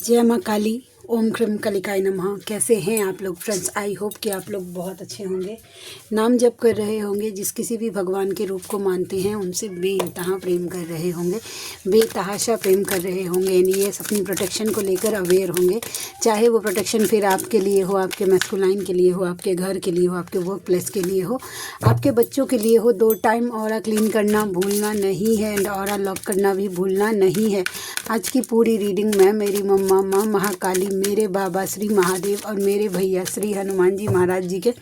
जय माँ काली। ओम क्रम कलिकाय नमः। कैसे हैं आप लोग फ्रेंड्स? आई होप कि आप लोग बहुत अच्छे होंगे। नाम जप कर रहे होंगे, जिस किसी भी भगवान के रूप को मानते हैं उनसे बेइंतहा प्रेम कर रहे होंगे, बेतहाशा प्रेम कर रहे होंगे। यानी ये अपनी प्रोटेक्शन को लेकर अवेयर होंगे। चाहे वो प्रोटेक्शन फिर आपके लिए हो, आपके मैस्कुलाइन के लिए हो, आपके घर के लिए हो, आपके वर्क प्लेस के लिए हो, आपके बच्चों के लिए हो। 2 टाइम ऑरा क्लीन करना भूलना नहीं है एंड ऑरा लॉक करना भी भूलना नहीं है। आज की पूरी रीडिंग में मेरी मम्मा माँ महाकाली, मेरे बाबा श्री महादेव और मेरे भैया श्री हनुमान जी महाराज जी के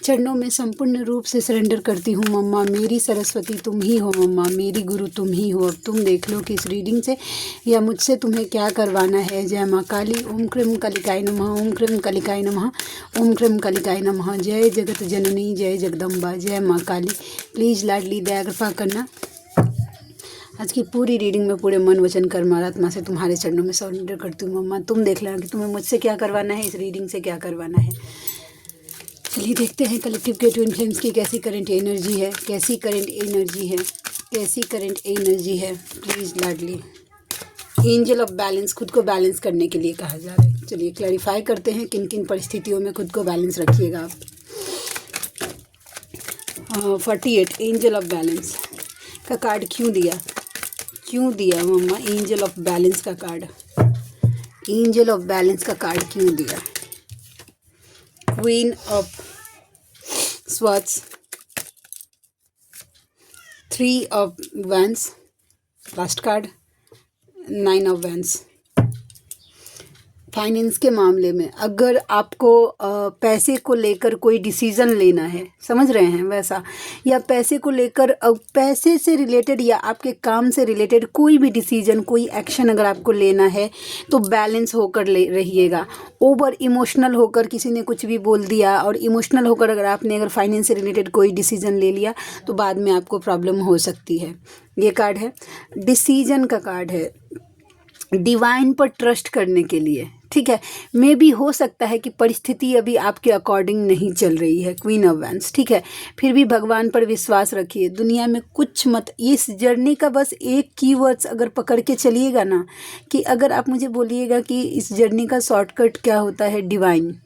चरणों में संपूर्ण रूप से सरेंडर करती हूँ। मम्मा मेरी सरस्वती तुम ही हो, मम्मा मेरी गुरु तुम ही हो। अब तुम देख लो कि इस रीडिंग से या मुझसे तुम्हें क्या करवाना है। जय माँ काली। ओम क्रम कलिकाय नमः। ओम क्रम कलिकाय नमः। ओम क्रम कलिकाय नमः। जय जगत जननी, जय जगदम्बा, जय माँ काली। प्लीज़ लाडली दया कृपा करना। आज की पूरी रीडिंग में पूरे मन वचन कर्म और आत्मा से तुम्हारे चरणों में सरेंडर करती हूँ। मम्मा तुम देख लेना कि तुम्हें मुझसे क्या करवाना है, इस रीडिंग से क्या करवाना है। चलिए देखते हैं कलेक्टिव के ट्विन फ्लेम्स की कैसी करंट एनर्जी है, कैसी करंट एनर्जी है, कैसी करंट एनर्जी है। Please Ladli angel of balance, खुद को बैलेंस करने के लिए कहा जा रहा है। चलिए क्लैरिफाई करते हैं किन किन परिस्थितियों में खुद को बैलेंस रखिएगा आप। 48 एंजल ऑफ बैलेंस का कार्ड क्यों दिया, क्यों दिया मम्मा एंजल ऑफ बैलेंस का कार्ड? एंजल ऑफ बैलेंस का कार्ड क्यों दिया? Queen of swords, 3 of wands, last card 9 of wands. Finance के मामले में अगर आपको पैसे को लेकर कोई डिसीज़न लेना है, समझ रहे हैं वैसा, या पैसे को लेकर पैसे से रिलेटेड या आपके काम से रिलेटेड कोई भी डिसीज़न, कोई एक्शन अगर आपको लेना है तो बैलेंस होकर ले रहिएगा। ओवर इमोशनल होकर किसी ने कुछ भी बोल दिया और इमोशनल होकर अगर फाइनेंस से रिलेटेड कोई डिसीज़न ले लिया तो बाद में आपको प्रॉब्लम हो सकती है। ये कार्ड है डिसीजन का कार्ड है, डिवाइन पर ट्रस्ट करने के लिए। ठीक है, मे भी हो सकता है कि परिस्थिति अभी आपके अकॉर्डिंग नहीं चल रही है। क्वीन ऑफ वैंड्स, ठीक है, फिर भी भगवान पर विश्वास रखिए। दुनिया में कुछ मत, इस जर्नी का बस एक कीवर्ड्स अगर पकड़ के चलिएगा ना, कि अगर आप मुझे बोलिएगा कि इस जर्नी का शॉर्टकट क्या होता है, डिवाइन।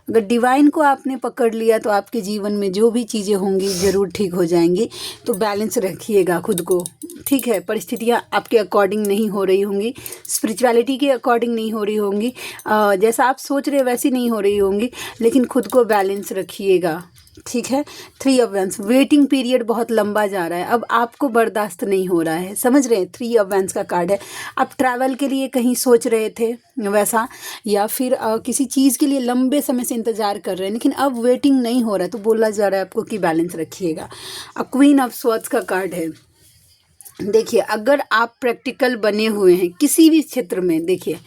अगर डिवाइन को आपने पकड़ लिया तो आपके जीवन में जो भी चीज़ें होंगी ज़रूर ठीक हो जाएंगी। तो बैलेंस रखिएगा खुद को। ठीक है, परिस्थितियाँ आपके अकॉर्डिंग नहीं हो रही होंगी, स्पिरिचुअलिटी के अकॉर्डिंग नहीं हो रही होंगी, जैसा आप सोच रहे वैसी नहीं हो रही होंगी, लेकिन खुद को बैलेंस रखिएगा। ठीक है। 3 ऑफ वैंड्स, वेटिंग पीरियड बहुत लंबा जा रहा है, अब आपको बर्दाश्त नहीं हो रहा है, समझ रहे हैं। 3 ऑफ वैंड्स का कार्ड है। आप ट्रैवल के लिए कहीं सोच रहे थे वैसा, या फिर किसी चीज़ के लिए लंबे समय से इंतज़ार कर रहे हैं, लेकिन अब वेटिंग नहीं हो रहा है, तो बोला जा रहा है आपको कि बैलेंस रखिएगा। क्वीन ऑफ स्वॉर्ड्स का कार्ड है। देखिए, अगर आप प्रैक्टिकल बने हुए हैं किसी भी क्षेत्र में, देखिए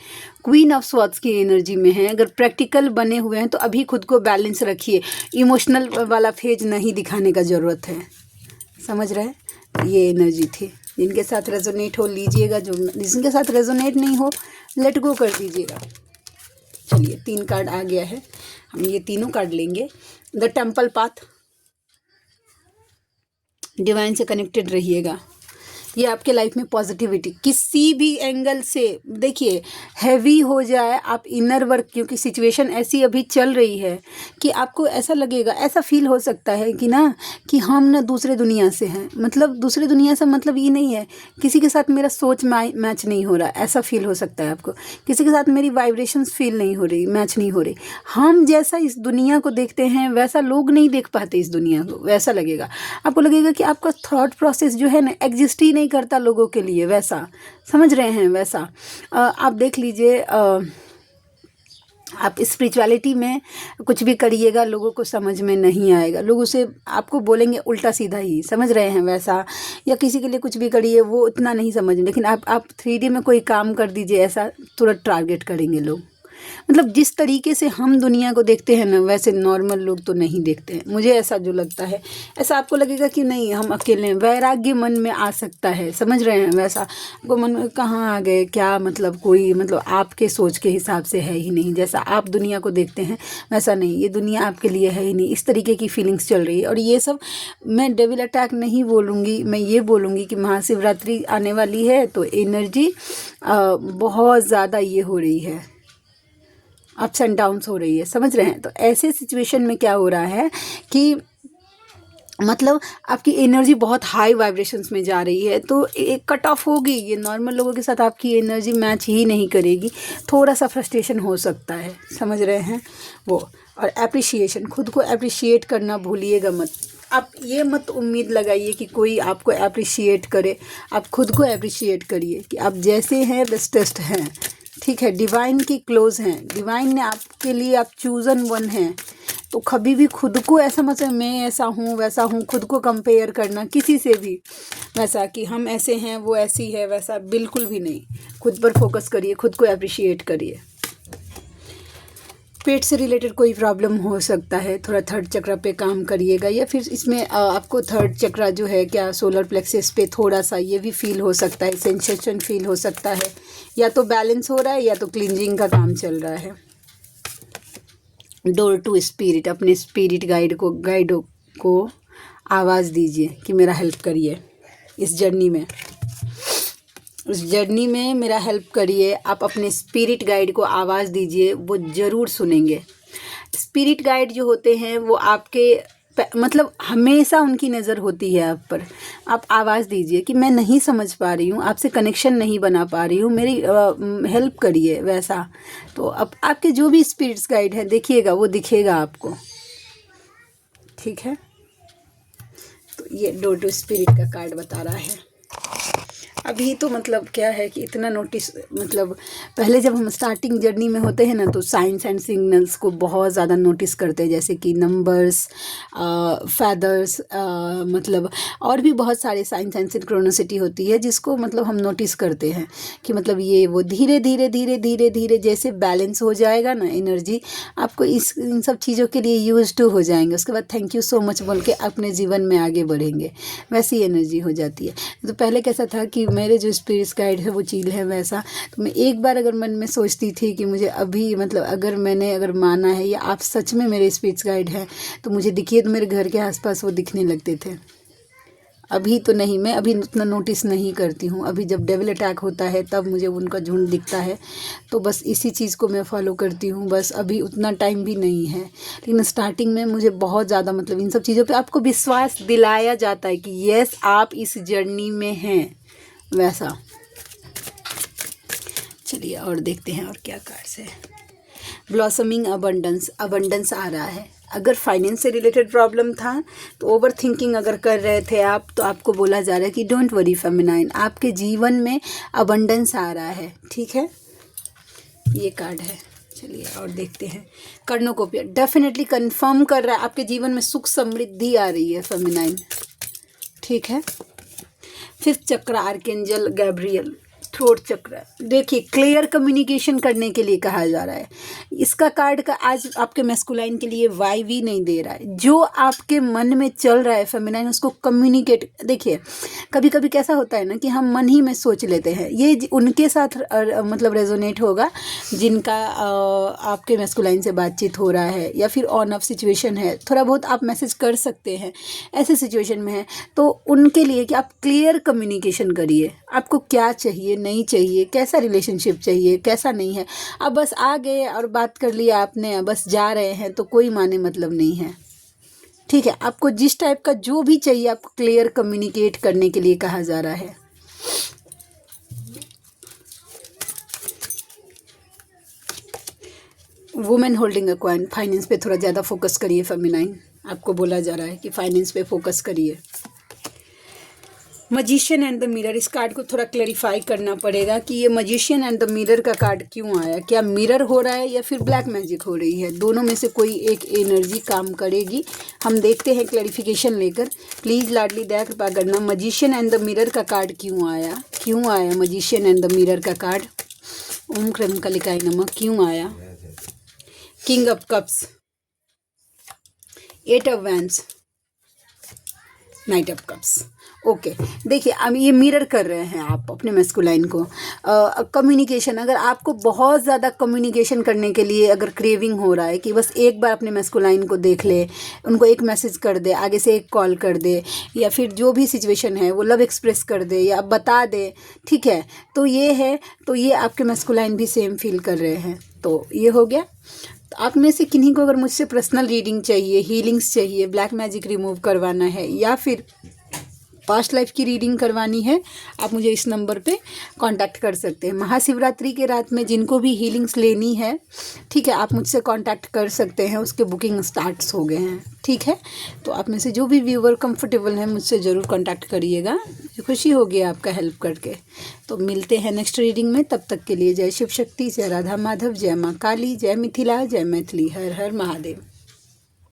क्वीन ऑफ स्वॉर्ड्स की एनर्जी में है, अगर प्रैक्टिकल बने हुए हैं तो अभी खुद को बैलेंस रखिए। इमोशनल वाला फेज नहीं दिखाने का ज़रूरत है, समझ रहे हैं। ये एनर्जी थी, जिनके साथ रेजोनेट हो लीजिएगा, जो जिनके साथ रेजोनेट नहीं हो लेट गो कर दीजिएगा। चलिए 3 कार्ड आ गया है, हम ये तीनों कार्ड लेंगे। द टेम्पल पाथ, डिवाइन से कनेक्टेड रहिएगा। ये आपके लाइफ में पॉजिटिविटी किसी भी एंगल से, देखिए हैवी हो जाए आप इनर वर्क, क्योंकि सिचुएशन ऐसी अभी चल रही है कि आपको ऐसा लगेगा, ऐसा फील हो सकता है कि ना, कि हम ना दूसरे दुनिया से हैं। मतलब दूसरे दुनिया से मतलब ये नहीं है किसी के साथ मेरा सोच मैच नहीं हो रहा, ऐसा फील हो सकता है आपको। किसी के साथ मेरी वाइब्रेशंस फील नहीं हो रही, मैच नहीं हो रही। हम जैसा इस दुनिया को देखते हैं वैसा लोग नहीं देख पाते इस दुनिया को, वैसा लगेगा आपको। लगेगा कि आपका थॉट प्रोसेस जो है ना एग्जिस्ट ही नहीं करता लोगों के लिए, वैसा, समझ रहे हैं वैसा। आप देख लीजिए, आप स्पिरिचुअलिटी में कुछ भी करिएगा लोगों को समझ में नहीं आएगा, लोग उसे आपको बोलेंगे उल्टा सीधा ही, समझ रहे हैं वैसा। या किसी के लिए कुछ भी करिए वो उतना नहीं समझ, लेकिन आप 3D में कोई काम कर दीजिए ऐसा, तुरंत टारगेट करेंगे लोग। मतलब जिस तरीके से हम दुनिया को देखते हैं ना, वैसे नॉर्मल लोग तो नहीं देखते हैं। मुझे ऐसा जो लगता है, ऐसा आपको लगेगा कि नहीं हम अकेले हैं, वैराग्य मन में आ सकता है, समझ रहे हैं। वैसा आपको मन में कहाँ आ गए, क्या मतलब कोई मतलब आपके सोच के हिसाब से है ही नहीं, जैसा आप दुनिया को देखते हैं वैसा नहीं, ये दुनिया आपके लिए है ही नहीं, इस तरीके की फीलिंग्स चल रही है। और ये सब मैं डेविल अटैक नहीं बोलूँगी, मैं ये बोलूँगी कि महाशिवरात्रि आने वाली है तो एनर्जी बहुत ज़्यादा ये हो रही है, अप्स एंड डाउन्स हो रही है, समझ रहे हैं। तो ऐसे सिचुएशन में क्या हो रहा है कि मतलब आपकी एनर्जी बहुत हाई वाइब्रेशंस में जा रही है, तो एक कट ऑफ होगी, ये नॉर्मल लोगों के साथ आपकी एनर्जी मैच ही नहीं करेगी, थोड़ा सा फ्रस्ट्रेशन हो सकता है, समझ रहे हैं वो। और एप्रिशिएशन, खुद को एप्रिशिएट करना भूलिएगा मत। आप ये मत उम्मीद लगाइए कि कोई आपको एप्रिशिएट करे, आप खुद को एप्रिशिएट करिए कि आप जैसे हैं बेस्टेस्ट हैं, ठीक है। डिवाइन की क्लोज हैं, डिवाइन ने आपके लिए, आप चूजन वन हैं। तो कभी भी खुद को ऐसा मत मैं ऐसा हूँ वैसा हूँ, खुद को कंपेयर करना किसी से भी वैसा कि हम ऐसे हैं वो ऐसी है, वैसा बिल्कुल भी नहीं। खुद पर फोकस करिए, खुद को अप्रिशिएट करिए। पेट से रिलेटेड कोई प्रॉब्लम हो सकता है, थोड़ा थर्ड चक्र पे काम करिएगा, या फिर इसमें आपको थर्ड चक्र जो है क्या सोलर प्लेक्सस पे थोड़ा सा ये भी फील हो सकता है, सेंसेशन फील हो सकता है, या तो बैलेंस हो रहा है या तो क्लींजिंग का काम चल रहा है। डोर टू स्पिरिट, अपने स्पिरिट गाइड को आवाज़ दीजिए कि मेरा हेल्प करिए इस जर्नी में, उस जर्नी में मेरा हेल्प करिए। आप अपने स्पिरिट गाइड को आवाज़ दीजिए, वो ज़रूर सुनेंगे। स्पिरिट गाइड जो होते हैं वो आपके मतलब हमेशा उनकी नज़र होती है आप पर। आप आवाज़ दीजिए कि मैं नहीं समझ पा रही हूँ, आपसे कनेक्शन नहीं बना पा रही हूँ, मेरी हेल्प करिए, वैसा। तो अब आपके जो भी स्पिरिट्स गाइड है देखिएगा, वो दिखेगा आपको, ठीक है। तो ये डोर टू स्पिरिट का कार्ड बता रहा है। अभी तो मतलब क्या है कि इतना नोटिस, मतलब पहले जब हम स्टार्टिंग जर्नी में होते हैं ना, तो साइंस एंड सिग्नल्स को बहुत ज़्यादा नोटिस करते हैं, जैसे कि नंबर्स, फैदर्स, मतलब और भी बहुत सारे साइंस एंड सिंक्रोनिसिटी होती है जिसको मतलब हम नोटिस करते हैं कि मतलब ये वो धीरे धीरे धीरे धीरे धीरे जैसे बैलेंस हो जाएगा ना एनर्जी, आपको इन सब चीज़ों के लिए यूज टू हो जाएंगे। उसके बाद थैंक यू सो मच बोल के अपने जीवन में आगे बढ़ेंगे, वैसी एनर्जी हो जाती है। तो पहले कैसा था कि मेरे जो स्पिरिट्स गाइड है वो चील है वैसा, तो मैं एक बार अगर मन में सोचती थी कि मुझे अभी मतलब अगर माना है या आप सच में मेरे स्पिरिट्स गाइड हैं तो मुझे दिखिए, तो मेरे घर के आसपास वो दिखने लगते थे। अभी तो नहीं, मैं अभी उतना नोटिस नहीं करती हूँ। अभी जब डेविल अटैक होता है तब मुझे उनका झुंड दिखता है, तो बस इसी चीज़ को मैं फॉलो करती हूँ। बस अभी उतना टाइम भी नहीं है, लेकिन स्टार्टिंग में मुझे बहुत ज़्यादा मतलब इन सब चीज़ों पे आपको विश्वास दिलाया जाता है कि यस आप इस जर्नी में हैं, वैसा। चलिए और देखते हैं और क्या कार्ड्स है। ब्लॉसमिंग अबंडेंस, अबंडेंस आ रहा है। अगर फाइनेंस से रिलेटेड प्रॉब्लम था तो ओवर थिंकिंग अगर कर रहे थे आप, तो आपको बोला जा रहा है कि डोंट वरी फेमिनाइन, आपके जीवन में अबंडेंस आ रहा है, ठीक है। ये कार्ड है। चलिए और देखते हैं। कर्णोकोपिया डेफिनेटली कंफर्म कर रहा है आपके जीवन में सुख समृद्धि आ रही है फेमिनाइन, ठीक है। फिफ्थ चक्र आर्केंजल गैब्रियल, थ्रोट चक्र, देखिए क्लियर कम्युनिकेशन करने के लिए कहा जा रहा है। इसका कार्ड का आज आपके मैस्कुलाइन के लिए वाइब ही नहीं दे रहा है। जो आपके मन में चल रहा है फेमिनाइन, उसको कम्युनिकेट, देखिए कभी कभी कैसा होता है ना कि हम मन ही में सोच लेते हैं, ये उनके साथ मतलब रेजोनेट होगा जिनका आपके मैस्कुलाइन से बातचीत हो रहा है, या फिर ऑन ऑफ सिचुएशन है, थोड़ा बहुत आप मैसेज कर सकते हैं ऐसे सिचुएशन में है, तो उनके लिए कि आप क्लियर कम्युनिकेशन करिए, आपको क्या चाहिए नहीं चाहिए, कैसा रिलेशनशिप चाहिए कैसा नहीं है। अब बस आ गए और बात कर लिया आपने, बस जा रहे हैं, तो कोई माने मतलब नहीं है, ठीक है। आपको जिस टाइप का जो भी चाहिए आपको क्लियर कम्युनिकेट करने के लिए कहा जा रहा है। Women holding a coin, finance पे थोड़ा ज़्यादा फोकस करिए फेमिनाइन, आपको बोला जा रहा है कि फाइनेंस पे फोकस करिए। मजिशियन एंड द मिरर, इस कार्ड को थोड़ा क्लैरिफाई करना पड़ेगा कि ये मजिशियन एंड द मिरर का कार्ड क्यों आया, क्या मिरर हो रहा है या फिर ब्लैक मैजिक हो रही है, दोनों में से कोई एक एनर्जी काम करेगी। हम देखते हैं क्लैरिफिकेशन लेकर। प्लीज़ लाडली दया कृपा करना, मजिशियन एंड द मिरर का कार्ड क्यों आया मजिशियन एंड द मिरर का कार्ड। ओम क्रम कलिकाय नमः क्यों आया। King of cups, 8 of wands, night of cups. Okay, देखिए अब ये मिरर कर रहे हैं आप अपने मैस्कुलाइन को। कम्युनिकेशन, अगर आपको बहुत ज़्यादा कम्युनिकेशन करने के लिए अगर क्रेविंग हो रहा है कि बस एक बार अपने मैस्कुलाइन को देख ले, उनको एक मैसेज कर दे, आगे से एक कॉल कर दे, या फिर जो भी सिचुएशन है वो लव एक्सप्रेस कर दे या बता दे, ठीक है, तो ये है, तो ये आपके मैस्कुलाइन भी सेम फील कर रहे हैं। तो ये हो गया। तो आप में से किन्हीं को अगर मुझसे पर्सनल रीडिंग चाहिए, हीलिंग्स चाहिए, ब्लैक मैजिक रिमूव करवाना है या फिर पास्ट लाइफ की रीडिंग करवानी है, आप मुझे इस नंबर पे कांटेक्ट कर सकते हैं। महाशिवरात्रि के रात में जिनको भी हीलिंग्स लेनी है, ठीक है, आप मुझसे कांटेक्ट कर सकते हैं। उसके बुकिंग स्टार्ट्स हो गए हैं, ठीक है। तो आप में से जो भी व्यूअर कंफर्टेबल है मुझसे ज़रूर कांटेक्ट करिएगा, खुशी होगी आपका हेल्प करके। तो मिलते हैं नेक्स्ट रीडिंग में, तब तक के लिए जय शिव शक्ति, जय राधा माधव, जय माँ काली, जय मिथिला, जय मैथिली, हर हर महादेव।